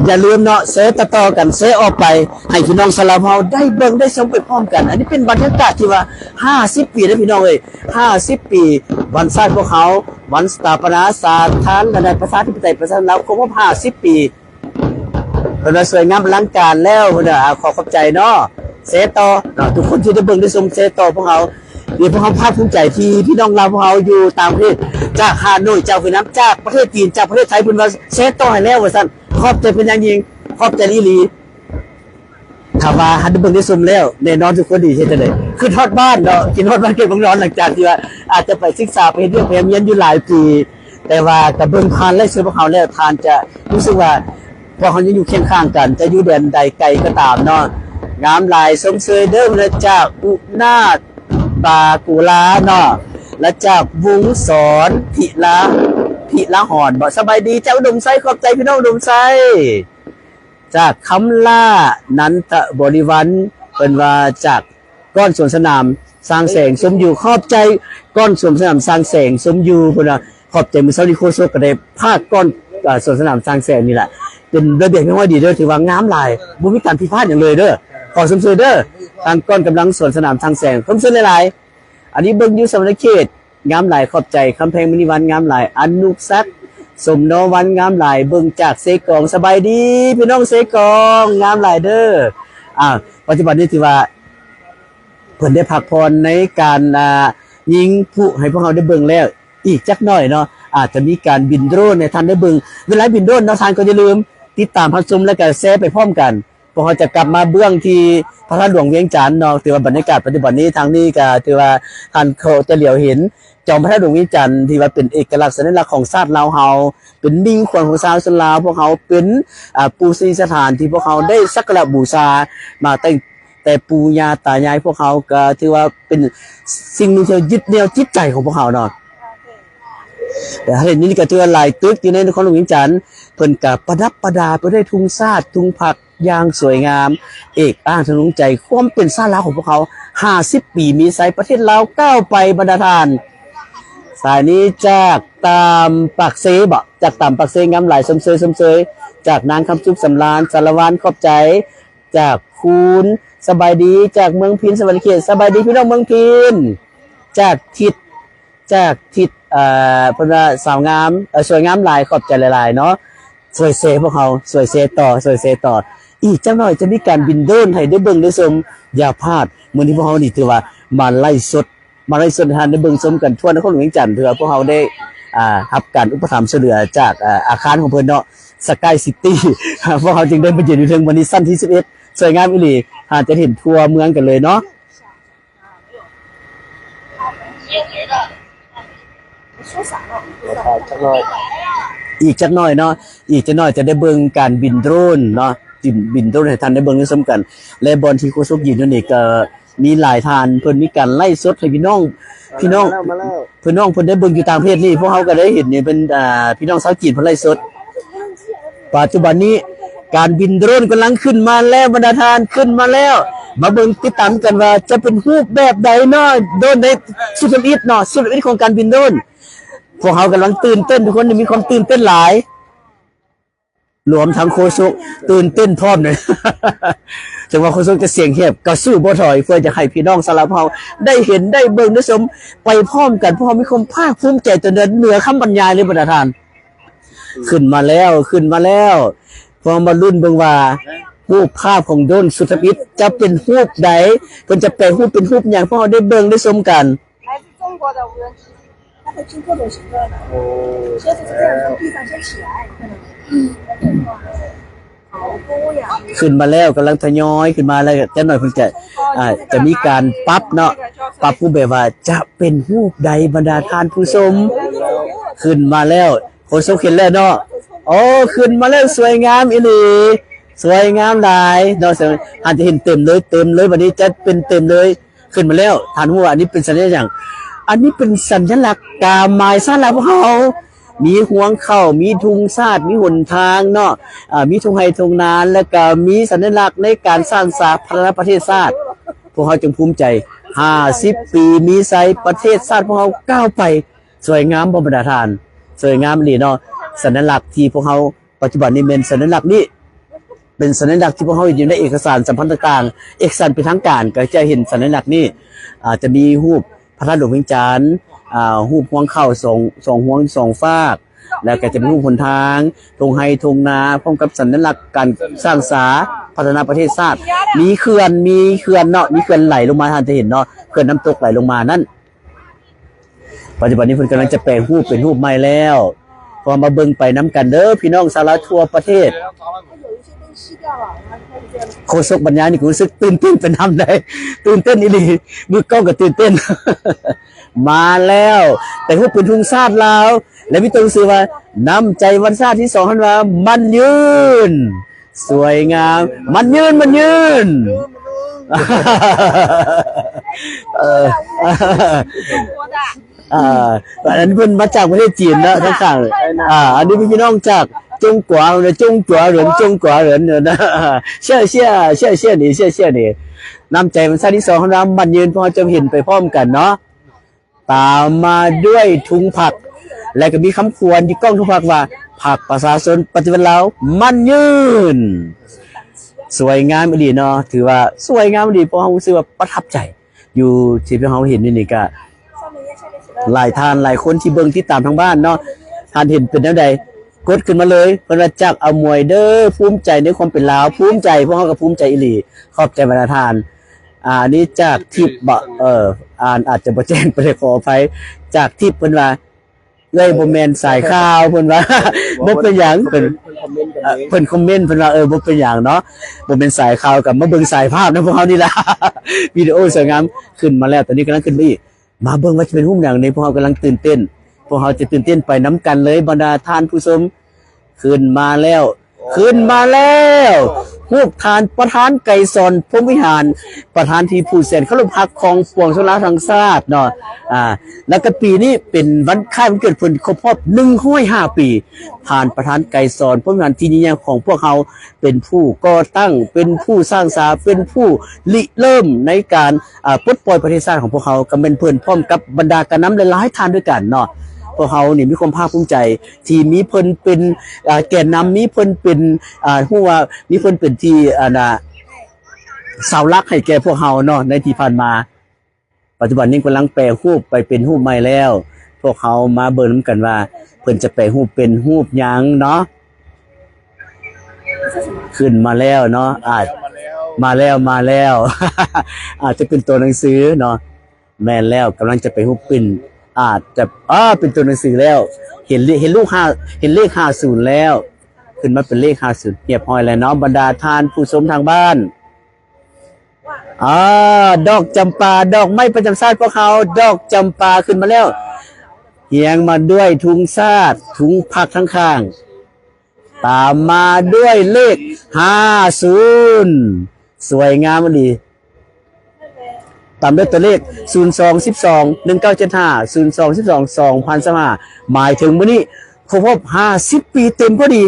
อย่าลืมเนาะเซตต่อกันเซออกไปให้พี่น้องสลามเฮาได้เบิ่งได้ชมไปพร้อมกันอันนี้เป็นบรรยากาศที่ว่า50ปีนะพี่น้องเอ้ย50ปีวันชาติพวกเขาวันสถาปนาสถานในประชาธิปไตยประชาชนลาวครบรอบ50ปีเพิ่นว่าสวยงามอลังการแล้วเพิ่นขอขอบใจเนาะเซต่อเนาะทุกคนที่ได้เบิ่งได้ชมเซต่อพวกเขาเดี๋ยวพวกเขาภาคภูมิใจที่พี่น้องลาวพวกเขาอยู่ต่างประเทศจากฮานอยจากเวียดนามจากประเทศจีนจากประเทศไทยเพิ่นว่าเซต่อให้แล้วว่าซั่นขอบใจเป็นอย่างยิ่งขอบใจอีหลีถ้าว่าหันเบิ่งได้ชมแล้วแน่นอนทุกคนดีเฮ็ดจังได๋คือทอดบ้านเนาะกินทอดบ้านเก็บของนอนหลังจากที่ว่าอาจจะไปศึกษาไปเฮ็ดเรื่องไปเรียนอยู่หลายปีแต่ว่ากับเบิ่งผ่านและซื้อพวกเขาแล้วทานจะรู้สึกว่าพวกเขายังอยู่เคียงข้างกันจะอยู่แดนใดไกลก็ตามเนาะงามหลายสมเสยเด้อมาจากอุนาถปากุลาเนาะและจากวงสอนพิละหอนบ่สบายดีเจ้าอุดมไซขอบใจพี่น้องอุดมไซจากคำล่านันทบริวันเป็นว่าจากก้อนสวนสนามสร้างแสงสมอยู่ขอบใจก้อนสวนสนามสร้างแสงสมอยู่พุ่นน่ะขอบใจมือเซาดิโคโซก็ได้ภาคก้อนสวนสนามสร้างแสงนี่แหละเป็นระเบียบไม่ค่อยดีเด้อถือว่างามหลายบ่มีการผิดพลาดอย่างเลยเด้อขอสมเสยเด้อทางก้อนกำลังสวนสนามสร้างแสงสมเสยหลายๆอันนี้เบิ่งอยู่สวรรณเขตงามหลายขอบใจคำแพงมณีวันงามหลายอนุสักสมโนวันงามหลายเบิ่งจากเสกองสบายดีพี่น้องเสกองงามหลายเด้อปัจจุบันนี้ถือว่าเพิ่นได้พักผ่อนในการยิงผู้ให้พวกเราได้เบิ่งแล้วอีกจักหน่อยเนาะอาจจะมีการบินโดรนในท่านได้เบิ่งเวลาบินโดรนเนาะท่านก็อย่าลืมติดตามรับชมและก็แชร์ไปพร้อมกันพวกเราจะกลับมาเบื้องที่พระธาตุหลวงเวียงจันทน์เนาะถือว่าบรรยากาศปัจจุบันนี้ทางนี้ก็ถือว่าท่านเขาจะเหลียวเห็นจอมพระธาตุหลวงเวียงจันทน์ที่ว่าเป็นเอกลักษณ์สัญลักษณ์ของชาติลาวเฮาเป็นมิ่งขวัญของชาวชนลาวพวกเขาเป็นปูชนียสถานที่พวกเขาได้สักการะบูชามาแต่ปู่ย่าตายายพวกเขาก็ถือว่าเป็นสิ่งนึงที่ยึดเหนี่ยวจิตใจของพวกเขาเนาะแต่เห็นนี่ก็ถือว่าหลายตึกอยู่ในนครหลวงเวียงจันทน์เพิ่นก็ประดับประดาไปด้วยทุ่งชาติทุ่งผักอย่างสวยงามเอกอ้างทะนุงใจความเป็นชาติลาวของพวกเขา50ปีมีไสประเทศลาวก้าวไปบรรดาทานสายนี้จากตามปากเซบ่จากตามปากเซงามหลายสมเสยจากนางคำจุกสำราญสารวันขอบใจจากคูณสบายดีจากเมืองพินสวรรณเขตสบายดีพี่น้องเมืองพินจากทิศพระสาวงามสวยงามหลายขอบใจหลายๆเนาะสวยเซพวกเขาสวยเซต่ออีกจังหน่อยจะมีการบินโดรนให้ได้เบิ่งได้ชมอย่าพลาดมื้อนี้พวกเขานี่ถือว่ามาไล่สดทานได้เบิ่งชมกันทั่วนครหลวงเวียงจันทน์ถือว่าพวกเขาได้รับการอุปถัมภ์ช่วยเหลือจากอาคารของเพิ่นเนาะสกายซิตี้พวกเขาจึงได้มายืนอยู่ถึงวันนี้สั้นที่11สวยงามอีหลีจะเห็นทั่วเมืองกันเลยเนาะอีกจักหน่อยเนาะอีกจักหน่อยจะได้เบิ่งการบินโดรนเนาะบินโดรนให้ท่านได้เบิ่งได้ชมกันและบอนที่โคชกยินนี่ก็มีหลายทานเพิ่นมีการไล่สดให้พี่น้องเพิ่นได้เบิ่งอยู่ต่างประเทศนี่พวกเฮาก็ได้เห็นนี่เป็นพี่น้องชาวจีนเพิ่นไล่สดปัจจุบันนี้ การบินโดรนกำลังขึ้นมาแล้วบรรดาทานขึ้นมาแล้ว มาเบิ่งติดตามกันว่าจะเป็นรูปแบบใดเนาะโดรนในสุดอิดเนาะสุดอิดของการบินโดรนพวกเขากำลังตื่นเต้นทุกคนมีความตื่นเต้นหลายรวมทั้งโคชกตื่นเต้นพร้อมเลย จังว่าโคชกจะเสียงเหียบก็สู้บ่ถอยเพื่อจะให้พี่น้องสารเฮาได้เห็นได้เบิ่งได้ชมไปพร้อมกันเพราะมีความภาคภูมิใจจนเหนือคำบรรยายเลยบรรดาทานขึ้นมาแล้วพอมาลุ้นเบิ่งว่ารูปภาพของโดรนสุดอิดจะเป็นรูปใดเพิ่นจะแปลรูปเป็นรูปหยังพวกเราได้เบิ่งได้ชมกัน来自中国的无人机，它可以进各种形状的，车子是这样从地上先起来，你看到没？好多呀！ ขึ้นมาแล้วกำลังทยอยขึ้นมาแล้วจะหน่อยเพิ่นจะมีการปรับเนาะปรับรูปแบบว่าจะเป็นรูปใดบรรดาทานผู้ชมขึ้นมาแล้วโคชกเห็นแล้วเนาะโอ้ขึ้นมาแล้วสวยงามอีหลีสวยงามหลายเนาะอาจจะเห็นเต็มเลยวันนี้จะเป็นเต็มเลยขึ้นมาแล้วทานหัวอันนี้เป็นสัญลักษณ์อย่างอันนี้เป็นสัญลักษณ์กาหมายสารพเฮามีห่วงเข้ามีทุงชาติมีหนทางเนาะมีทุงไฮทุงนานแล้วก็มีสัญลักษณ์ในการสร้างสาธารณประเทศชาติพวกเขาจึงภูมิใจ50ปีมีไซประเทศชาติพวกเขาก้าวไปสวยงามบ่บรรดาทานสวยงามอีเนาะสัญลักษณ์ที่พวกเขาปัจจุบันนี้เป็นสัญลักษณ์นี้เป็นสัญลักษณ์ที่พวกเขาอยู่ในเอกสารสัมพันธ์ต่างๆเอกสารเป็นทางการก็จะเห็นสัญลักษณ์นี้จะมีรูปพระธาตุหลวงเวียงจันทร์รูปห่วงเข้าสองห่วงสองฟากแล้วก็จะเป็นรูปหนทางธงไฮธงนาพร้อมกับสัญลักษณ์การสร้างสาพัฒนาประเทศชาติมีเขื่อนเนาะมีเขื่อนไหลลงมาท่านจะเห็นเนาะเขื่อนน้ำตกไหลลงมานั่นปัจจุบันนี้เพิ่นกำลังจะแปลงรูปเป็นรูปใหม่แล้วพอมาเบิ่งไปน้ำกันเด้อพี่น้องสารทั่วประเทศโคชกบรรยายนี่รู้สึกตื่นเต้นเป็นทำได้ตื่นเต้นอีหลีมือกล้องก็ตื่นเต้น มาแล้วแต่พวกเป็นทุงชาติลาวและมีตัวหนังสือว่าน้ำใจวันชาติที่2ธันวามันยืนสวยงามมันยืนอันนั้นเพิ่นมาจากประเทศจีนนะทั้งข้างอันนี้พี่น้องจากจงกวางหรือจงกัวเหรินเนี่ยนะเชื่อนี่น้ำใจวันชาติที่2ธันวามันยืนพอจะเห็นไปพร้อมกันเนาะตามมาด้วยทุงผักและก็มีคำควรที่กล้องทุกผักว่าผักประชาชนปฏิบัติแล้วมันยืนสวยงามดีเนาะถือว่าสวยงามดีเพราะเรารู้สึกว่าประทับใจอยู่ที่เราเห็นนี่ก็หลายท่านหลายคนที่เบิ่งที่ตามทางบ้านเนาะท่านเห็นเป็นแนวใดกดขึ้นมาเลยเพิ่นว่าจักเอามวยเด้อภูมิใจในความเป็นลาวภูมิใจพวกเฮาก็ภูมิใจอีหลีขอบใจบรรดาทานนี่จากทิปอ่านอาจจะบ่แจ้งไปขออภัยจากทิปเพิ่นว่าเลยบ่แม่นสายข่าวเพิ่นว่าบ่เป็นหยังเพิ่นคอมเมนต์เพิ่นว่าบ่เป็นหยังเนาะบ่เป็นสายข่าวกับมาเบิ่งสายภาพนะพวกเฮานี่ล่ะ วิดีโอสวยงามขึ้นมาแล้วตอนนี้กำลังขึ้นไปอีกมาเบิ่งว่าจะเป็นรูปหยังในพวกเฮากำลังตื่นเต้นพวกเฮาจะตื่นเต้นไปนํกันเลยบรรดาท่านผู้ชมขึ้นมาแล้วรูปทานประธานไก่สอนพรหมวิหารประธานที่ผู้แสนเคารพรักของปวงชนทั้งชาติเนาะแล้วก็ปีนี้เป็นวันคล้ายวันเกิดเพิ่นครบรอบ105ปีผ่านประธานไก่สอนพรหมวิหารที่ยิ่งใหญ่ของพวกเขาเป็นผู้ก่อตั้งเป็นผู้สร้างสรรค์เป็นผู้ริเริ่มในการปลดปล่อยประเทศชาติของพวกเขาก็เป็นเพิ่นพร้อมกับบรรดาการนำหลายๆท่านด้วยกันเนาะพวกเขานี่มีความภาคภูมิใจที่มีเพิ่นเป็นแกนนำมีเพิ่นเป็นฮู้ว่ามีเพิ่นเป็นที่เสาหลักให้แก่พวกเฮาเนาะในที่ผ่านมาปัจจุบันนี้กำลังแปลรูปไปเป็นรูปใหม่แล้วพวกเขามาเบิ่งกันว่าเพิ่นจะแปลรูปเป็นรูปหยังเนาะขึ้นมาแล้วเนาะมาแล้ว อาจจะเป็นตัวหนังสือเนาะแม่นแล้วกำลังจะไปรูปเป็นอาจจะเป็นตัวหนังสือแล้วเห็นเลข50แล้วขึ้นมาเป็นเลข50เรียบร้อยแล้วเนาะบรรดาท่านผู้ชมทางบ้านดอกจำปาดอกไม้ประจำชาติพวกเขาดอกจำปาขึ้นมาแล้วเฮียงมาด้วยทุงชาติทุงผักทั้งข้างตามมาด้วยเลข50สวยงามดีตามด้วยตัวเลข02121975 02122025หมายถึงมื้อนี้ครบ50 ปีเต็มพอดี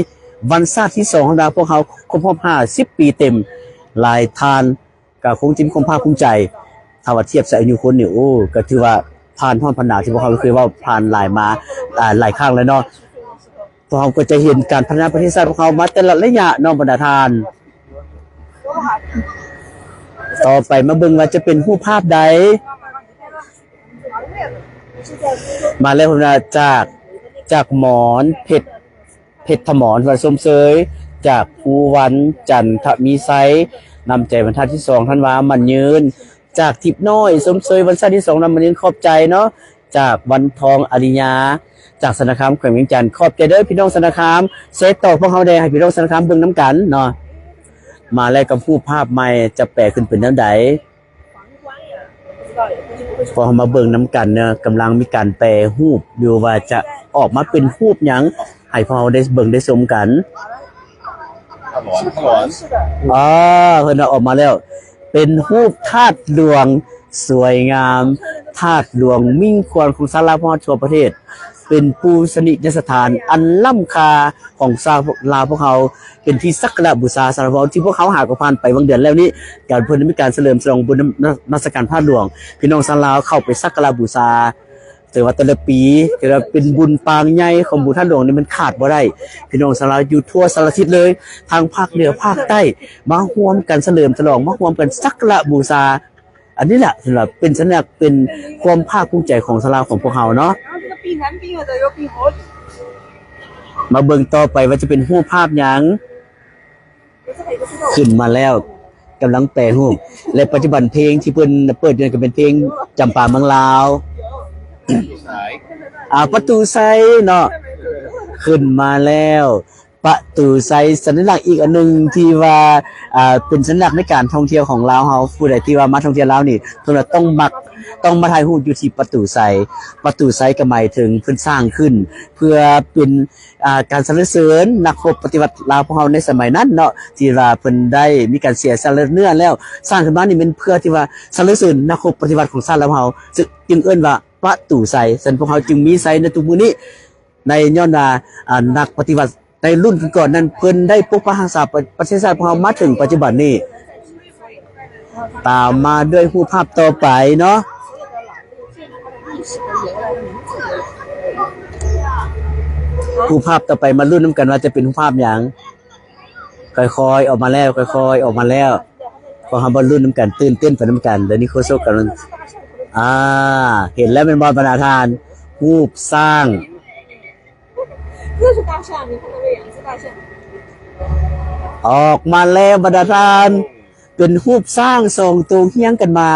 วันชาติที่2ของเราพวกเขาครบรอบ50 ปีเต็มหลายทานก็คงจะมีความภาคภูมิใจถ้าว่าเทียบใส่อายุคนนี่โอ้ก็ถือว่าผ่านห้องพันดาวที่พวกเขาเคยว่าผ่านหลายมาหลายครั้งแล้วเนาะพวกเขาก็จะเห็นการพัฒนาประเทศชาติพวกเขามาแต่ละระยะเนาะบรรดาทานต่อไปมาเบิ่งว่าจะเป็นรูปภาพใดมาแล้วผมนะจากหมอนเพชรถมรวันสมเสยจากภูวันจันทมีไซนำใจบรรทัดที่2ท่านว่ามันยืนจากทิพน้อยสมเสยวันชาติที่2นำมันยืนขอบใจเนาะจากวันทองอริยาจากสนคามแขวงเวียงจันทร์ขอบใจเด้อพี่น้องสนคามเซตต่อพวกเขาได้ให้พี่น้องสนคามเบิ่งน้ำกันเนาะมาแล้วกับผู้ภาพใหม่จะแปลขึ้นเป็นแนวใดพอมาเบิ่งน้ำกันเนี่ยกำลังมีการแปลรูปอยู่ว่าจะออกมาเป็นรูปหยังให้พวกเราได้เบิ่งได้ชมกันเพิ่นเอาออกมาแล้วเป็นรูปธาตุดวงสวยงามธาตุดวงมิ่งควรของศาลาพ่อทั่วประเทศเป็นปูชนียสถานอันล้ำค่าของชาวลาวพวกเขาเป็นที่สักการะบูชาสารพัดที่พวกเขาหากผ่านไปบางเดือนแล้วนี้การเพิ่นมีการเฉลิมฉลองบุญนมัสการพระหลวงพี่น้องชาวลาวเข้าไปสักการะบูชาแต่ว่าแต่ละปีถือว่าเป็นบุญปางใหญ่ของบุญท่านหลวงนี่มันขาดบ่ได้พี่น้องชาวลาวอยู่ทั่วสารทิศเลยทางภาคเหนือภาคใต้มาร่วมกันเฉลิมฉลองมาร่วมกันสักการะบูชาอันนี้แหละสำหรับเป็นสัญลักษณ์เป็นความภาคภูมิใจของชาวลาวของพวกเราเนาะมาเบิ่งต่อไปว่าจะเป็นรูปภาพหยังขึ้นมาแล้วกำลังแปลรูปและปัจจุบันเพลงที่เพิ่นเปิดเนี่ยก็เป็นเพลงจำปาเมืองลาวประตูไซเนาะขึ้นมาแล้วประตูไซสัญลักษณ์อีกอันนึงที่ว่าเป็นสัญลักษณ์ในการท่องเที่ยวของลาวเฮาผู้ใดที่ว่ามาท่องเที่ยวลาวนี่เพิ่นต้องมาถ่ายรูปอยู่ที่ประตูไซก็หมายถึงเพิ่นสร้างขึ้นเพื่อเป็นการสรรเสริญนักรบปฏิวัติลาวของเฮาในสมัยนั้นเนาะที่ว่าเพิ่นได้มีการเสียสละเนื้อแล้วสร้างขึ้นมานี่เป็นเพื่อที่ว่าสรรเสริญนักรบปฏิวัติของชาติลาวเฮาจึงเอิ้นว่าประตูไซซึ่งพวกเฮาจึงมีไซในทุกมื้อนี้ในย้อนว่านักปฏิวัติในรุ่นก่อนนั้นเพิ่นได้ปกปักรักษาประเทศชาติของเรามาถึงปัจจุบันนี้ตามมาด้วยรูปภาพต่อไปเนาะรูปภาพต่อไปมาลุ้นนำกันว่าจะเป็นรูปภาพหยังค่อยๆออกมาแล้วพอเฮาบ่ลุ้นนำกันตื่นเต้นไปนำกันเดี๋ยวนี้โคโซกำลังเห็นแล้วเป็นบรรณาทานรูปสร้าง这是大象，你看到没有？是大象。ออกมาแล้วบรรดาทานเป็นรูปสร้างทรงตัวเฮียงกันมา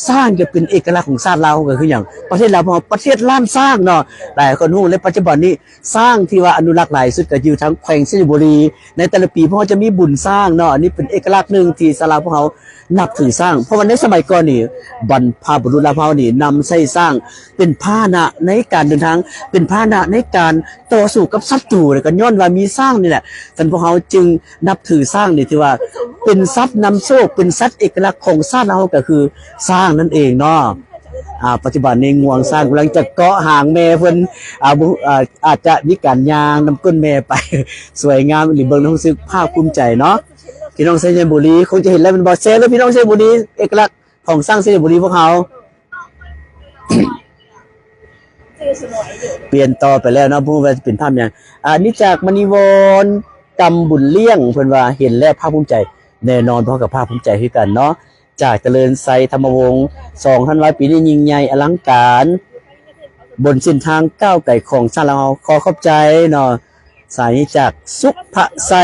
สร้างจะเป็นเอกลักษณ์ของชาติเราก็คืออย่างประเทศเราพอประเทศล้านสร้างเนาะหลายคนรู้ในปัจจุบันนี้สร้างที่ว่าอนุรักษ์หลายสุดก็อยู่ทั้งแขวงสิงห์บุรีในแต่ละปีพวกเขาจะมีบุญสร้างเนาะอันนี้เป็นเอกลักษณ์นึงที่ชาวลาวพวกเขานับถือสร้างเพราะว่าในสมัยก่อนนี่บรรพบุรุษลาวเฮานี่นำใช้สร้างเป็นพาหนะในการเดินทางเป็นพาหนะในการต่อสู้กับศัตรูแล้วก็ย้อนว่ามีสร้างนี่แหละท่านพวกเขาจึงนับถือสร้างนี่ที่ว่าเป็นทรัพย์นำโชคเป็นสัตว์เอกลักษณ์ของชาติเราก็คือสร้างนั่นเองเนาะปัจจุบันนี้งวงสร้างกำลังจะเกาะหางแม่เพิ่นอาจจะมีการยางน้ำก้นแม่ไปสวยงามหรือเบิ่งแล้วรู้สึกภาคภูมิใจเนาะพี่น้องเซนบุรีคงจะเห็นแล้วเป็นบอสเซนแล้วพี่น้องเซนบุรีเอกลักษณ์ของสร้างเซนบุรีพวกเขาเปลี่ยนต่อไปแล้วเนาะผู้ว่าจะเป็นภาพอย่างนี่จากมณีวรกำบุญเลี้ยงเพิ่นว่าเห็นแล้วภาคภูมิใจแน่นอนเพราะกับภาคภูมิใจคือกันเนาะจากเจริญไซธรรมวงศ์2,100 ปีนี้ยิ่งใหญ่อลังการบนเส้นทางก้าวไกลของชาติเราขอขอบใจเนาะสายนี้จากสุภไซ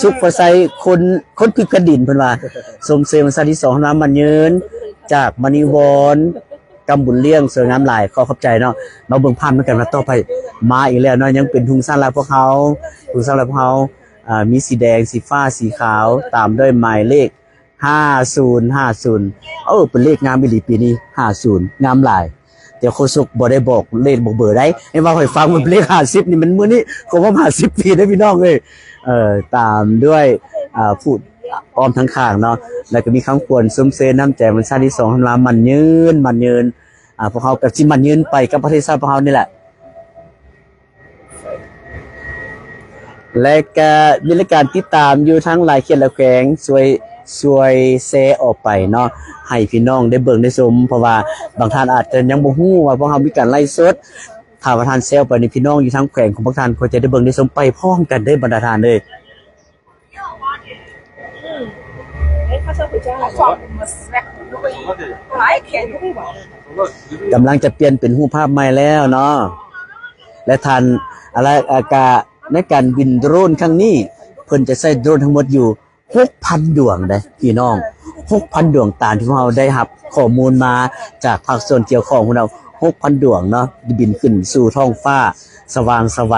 สุภไซคนพิกระดินเพิ่นว่าสมเสริมชาติที่2น้ำมันยืนจากมณีวรกำบุญเลี้ยงสวยงามหลายขอขอบใจเนาะมาเบิ่งภาพด้วยกันว่าต่อไปมาอีกแล้วเนาะยังเป็นทุ่งชาติลาวพวกเขาทุ่งชาติลาวพวกเขามีสีแดงสีฟ้าสีขาวตามด้วยหมายเลข50เป็นเลขงามอีหลีปีนี้50งามหลายแต่โฆษกบ่ได้บอกเลขบอกเบอร์ได้ให้ว่าให้ฟังมันเป็นเลข50นี่มันมื้อนี้ก็ว่า50ปีได้พี่น้องเอ้ยตามด้วยพูดอ้อมทั้งข้างเนาะแล้วก็มีคำควรสมเสนน้ำใจมันชาติที่2ธันวามันยืนพวกเขากับสิมันยืนไปกับประเทศชาติพวกเขานี่แหละ และก็มีรายการติดตามอยู่ทั้งหลายเขตและแขวงช่วยแชร์ออกไปเนาะให้พี่น้องได้เบิ่งได้ชมเพราะว่าบางท่านอาจจะยังบ่ฮู้ว่าพวกเรามีการไลฟ์สดถ้าว่าท่านแชร์ไปนี่พี่น้องอยู่ทั้งแขวงของบางท่านก็จะได้เบิ่งได้ชมไปพร้อมกันเด้อบรรดาท่านเด้อ 哎，他说回家了，爽么死嘞？来天不会玩的。 กำลังจะเปลี่ยนเป็นรูปภาพใหม่แล้วเนาะและท่านอะไรอากาในการบินโดรนครั้งนี้เพิ่นจะใช้โดรนทั้งหมดอยู่ 6,000 ดวงเด้พี่น้อง 6,000 ดวงตามที่พวกเราได้รับข้อมูลมาจากภาคส่วนเกี่ยวข้องของเรา 6,000 ดวงเนาะบินขึ้นสู่ท้องฟ้าสว่างไสว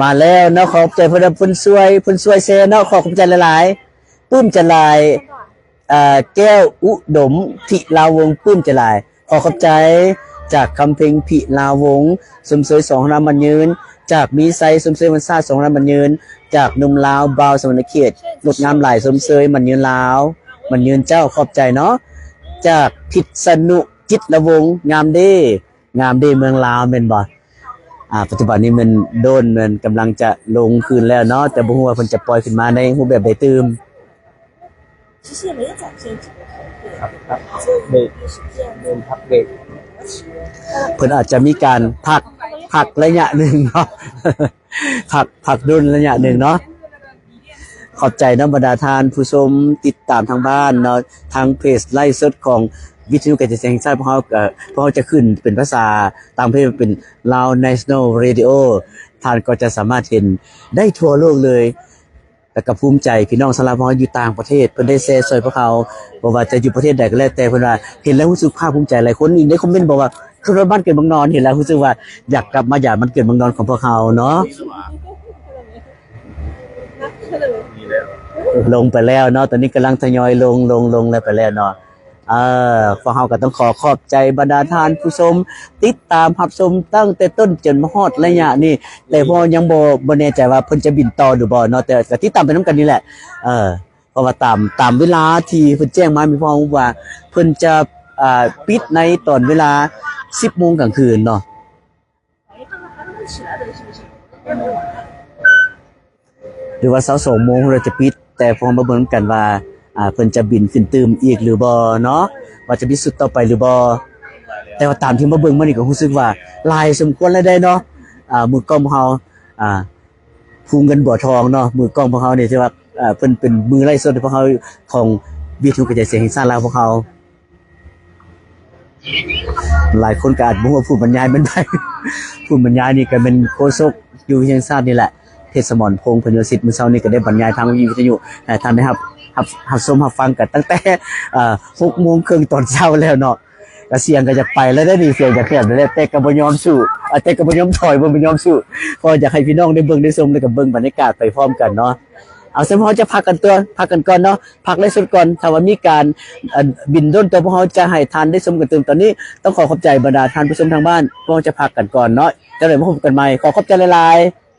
มาแล้วเนาะขอบใจเพิ่นช่วยแชร์เนาะขอบใจหลายๆปลื้มจะหลายแก้วอุดมพิลาวงศ์ปลื้มจะหลายขอบใจจากคำเพลงพิลาวงศ์สมเสย2น้ำมันยืนจากมีไซสมเสยมันซ่า2น้ำมันยืนจากหนุ่มลาวบาวสมณเขตงดงามหลายสมเสยมันยืนลาวมันยืนเจ้าขอบใจเนาะจากพิษณุจิตละวงศ์งามเด้เมืองลาวแม่นบ่ปัจจุบันนี้มันกำลังจะลงคืนแล้วเนาะแต่บ่ฮู้ว่าเพิ่นจะปล่อยขึ้นมาในรูปแบบใดตื่ม其实也没有展现几个ครับเบรกเดินพักเบรก เพิ่นอาจจะมีการพักระยะหนึ่งเนาะ พักดุลระยะหนึ่งเนาะขอบใจเนาะบรรดาทานผู้ชมติดตามทางบ้านเนาะทางเพจไลฟ์สดของวิทยุกระจายเสียงแห่งชาติพวกเขาจะขึ้นเป็นภาษาตามเพจเป็นลาว National Radio ท่านก็จะสามารถเห็นได้ทั่วโลกเลยแต่ก็ภูมิใจพี่น้องสลาวพออยู่ต่างประเทศเพิ่นได้แชร์ซอยพวกเขาบอกว่าจะอยู่ประเทศใดก็แล้วแต่เพิ่นว่าเห็นแล้วรู้สึกภาคภูมิใจหลายคนอีกในคอมเมนต์บอกว่าคือบ้านเกิดเมืองนอนเห็นแล้วรู้สึกว่าอยากกลับมาหยาดมันเกิดเมืองนอนของพวกเขาเนาะ มีแล้ว ลงไปแล้วเนาะตอนนี้กำลังทยอยลงแล้วไปแล้วเนาะพวกเราก็ต้องขอบใจบรรดาท่านผู้ชมติดตามรับชมตั้งแต่ต้นจนมาฮอดระยะนี้แต่พอยังบ่แน่ใจว่าเพิ่นจะบินต่อหรือบ่เนาะแต่ก็ติดตามไปนํกันนี่แหละเพราะว่าตามเวลาที่เพิ่นแจ้งมามีความว่าเพิ่นจะปิดในตอนเวลา 10:00 นกลางคืนเนาะหรือว่า22:00 นเราจะปิดแต่พอมาเบิ่งกันว่าเพิ่นจะบินขึ้นตื่มอีกหรือบ่เนาะว่าจะมีสุดต่อไปหรือบ่แต่ว่าตามที่มาเบิ่งมานี่ก็รู้สึกว่าหลายสมควรแล้วได้เนาะมือกล้องของเฮาภูมิเงินบ่อทองเนาะมือกล้องของเฮานี่ที่ว่าเพิ่นเป็นมือไล่สดของเฮาของวิทยุกระจายเสียงแห่งชาติลาวของเฮาหลายคนก็อาจบ่ฮู้ว่าผู้บรรยายมันได้ ผู้บรรยายนี่ก็เป็นโฆษกอยู่แห่งชาตินี่แหละเทศมรพงษ์พญสิทธิ์มื้อเช้านี้ก็ได้บรรยายทางวิทยุให้ท่านได้รับชมรับฟังกันตั้งแต่6:30 นตอนเช้าแล้วเนาะก็เสียงก็จะไปแล้วได้นี่เสียงจะแคบแล้วแต่ก็บ่ยอมสู้แต่ก็บ่ยอมถอยบ่ยอมสู้ก็อยากให้พี่น้องได้เบิ่งได้ชมแล้วก็เบิ่งบรรยากาศไปพร้อมกันเนาะเอาซะพวกเราจะพักกันก่อนเนาะพักไลฟ์สดก่อนถ้าว่ามีการบินด้นตัวพวกเราจะให้ทานได้ชมกันเติมตอนนี้ต้องขอบใจบรรดาท่านผู้ชมทางบ้านพวกเราจะพักกันก่อนเนาะจะได้มาพบกันใหม่ขอบใจหลายๆ